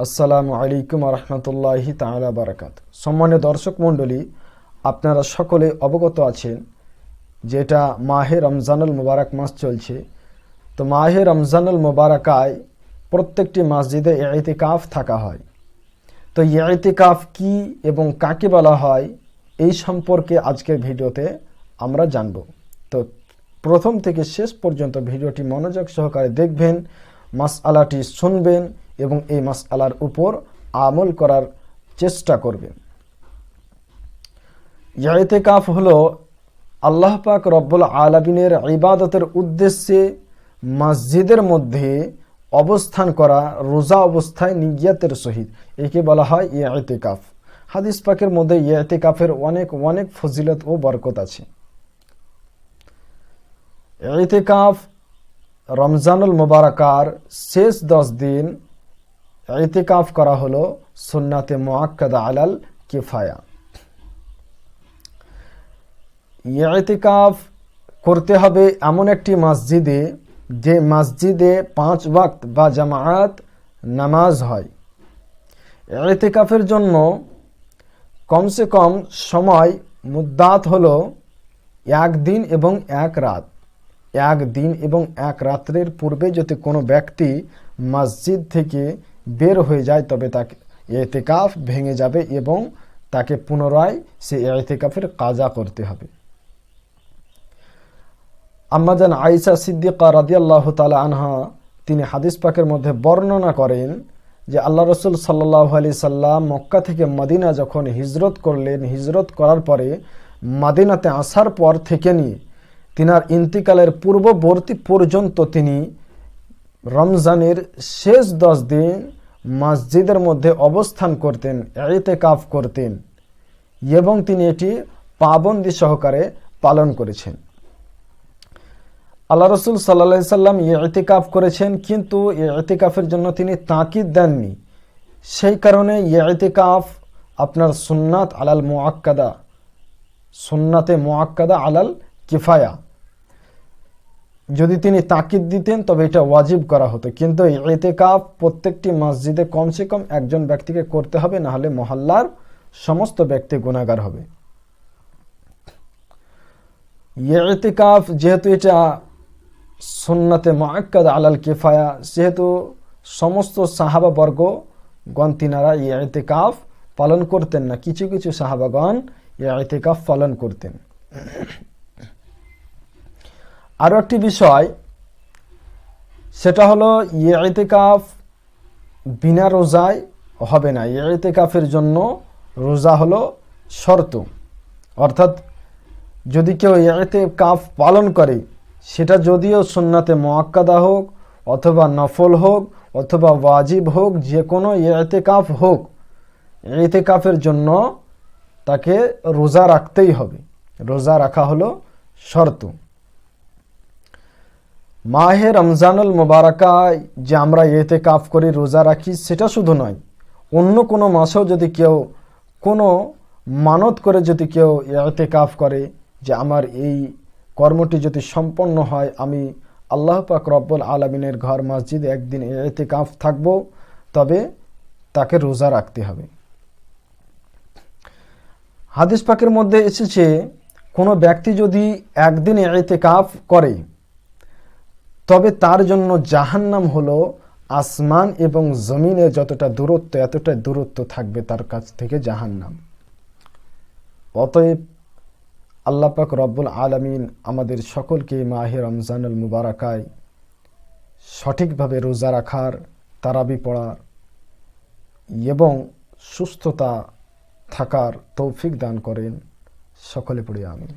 আসসালামু আলাইকুম রহমতুল্লাহি তাআলা বারাকাতুহু। সম্মানীয় দর্শক মণ্ডলী, আপনারা সকলে অবগত আছেন যেটা মাহে রমজানুল মুবারক মাস চলছে। তো মাহে রমজানুল মুবারকায় প্রত্যেকটি মসজিদে ইতিকাফ থাকা হয়। তো ইতিকাফ কি এবং কাকে বলা হয় এই সম্পর্কে আজকের ভিডিওতে আমরা জানব। তো প্রথম থেকে শেষ পর্যন্ত ভিডিওটি মনোযোগ সহকারে দেখবেন, মাসআলাটি শুনবেন এবং এই মাসআলার উপর আমল করার চেষ্টা করবেন। ইতিকাফ হলো আল্লাহ পাক রব্বুল আলামিনের ইবাদতের উদ্দেশ্যে মসজিদের মধ্যে অবস্থান করা, রোজা অবস্থায় নিয়তের সহিত, একে বলা হয় ইতিকাফ। হাদিস পাকের মধ্যে ইতিকাফের অনেক অনেক ফজিলত ও বরকত আছে। ইতিকাফ রমজানুল মুবারকার শেষ 10 দিন ইতিকাফ করা হলো সুন্নাতে মুআক্কাদা আলাল কিফায়া। ইতিকাফ করতে হবে এমন একটি মসজিদে যে মসজিদে 5 ওয়াক্ত বা জামায়াত নামাজ হয়। ইতিকাফের জন্য কমসে কম সময় মুদ্দাত হলো 1 দিন এবং 1 রাত। 1 দিন এবং 1 রাত্রের পূর্বে যদি কোনো ব্যক্তি মসজিদ থেকে বের হয়ে যায় তবে তাকে ইতিকাফ ভেঙে যাবে এবং তাকে পুনরায় সে ইতিকাফের কাজা করতে হবে। আম্মা জান আয়েশা সিদ্দিকা রাদিয়াল্লাহু তাআলা আনহা তিনি হাদিস পাকের মধ্যে বর্ণনা করেন যে আল্লাহ রাসূল সাল্লাল্লাহু আলাইহি সাল্লাম মক্কা থেকে মদিনা যখন হিজরত করলেন, হিজরত করার পরে মদিনাতে আসার পর থেকে নিয়ে তিনার ইন্তিকালের পূর্ববর্তী পর্যন্ত তিনি রমজানের শেষ 10 দিন মসজিদের মধ্যে অবস্থান করতেন, ইতিকাফ করতেন এবং তিনি এটি পাবন্দি সহকারে পালন করেছেন। আল্লাহ রাসূল সাল্লাল্লাহু আলাইহি সাল্লাম ইতিকাফ করেছেন, কিন্তু ইতিকাফের জন্য তিনি তাকিদ দেননি। সেই কারণে ইতিকাফ আপনার সুন্নাত আলাল মুআক্কাদা, সুন্নাতে মুআক্কাদা আলাল কিফায়া। যদি তিনি তাকিদ দিতেন তবে এটা ওয়াজিব করা হতো, কিন্তু ইতিকাফ প্রত্যেকটি মসজিদে কমসে কম একজন ব্যক্তিকে করতে হবে, না হলে মহল্লার সমস্ত ব্যক্তি গুনাহগার হবে। ইতিকাফ যেহেতু এটা সুন্নাতে মুআক্কাদা আলাল কিফায়া, সেহেতু সমস্ত সাহাবাবর্গগণ তিনারা ইতিকাফ পালন করতেন না, কিছু কিছু সাহাবাগণ ইতিকাফ পালন করতেন। আরও একটি বিষয়, সেটা হলো ইতিকাফ বিনা রোজায় হবে না। ইতিকাফের জন্য রোজা হলো শর্ত। অর্থাৎ যদি কেউ ইতিকাফ পালন করে, সেটা যদিও সুন্নাতে মুআক্কাদা হোক অথবা নফল হোক অথবা ওয়াজিব হোক, যে কোনো ইতিকাফ হোক, ইতিকাফের জন্য তাকে রোজা রাখতেই হবে। রোজা রাখা হলো শর্ত। মাহে রমজানুল মুবারকায় যে আমরা ইতিকাফ করি, রোজা রাখি, সেটা শুধু নয়, অন্য কোনো মাসেও যদি কেউ কোনো মানত করে যদি কেউ ইতিকাফ করে যে আমার এই কর্মটি যদি সম্পন্ন হয়, আমি আল্লাহ পাক রব্বুল আলামিনের ঘর মসজিদে একদিন ইতিকাফ থাকব, তবে তাকে রোজা রাখতে হবে। হাদিস পাকের মধ্যে এসেছে কোনো ব্যক্তি যদি একদিন ইতিকাফ করে তবে তার জন্য জাহান্নাম হলো আসমান এবং জমিনের যতটা দূরত্ব, এতটা দূরত্ব থাকবে তার কাছ থেকে জাহান্নাম। অতএব আল্লাহ পাক রব্বুল আলামিন আমাদের সকলকে মাহে রমজানুল মুবারকায় সঠিকভাবে রোজা রাখার, তারাবি পড়ার এবং সুস্থতা থাকার তৌফিক দান করেন। সকলে পড়ি আমিন।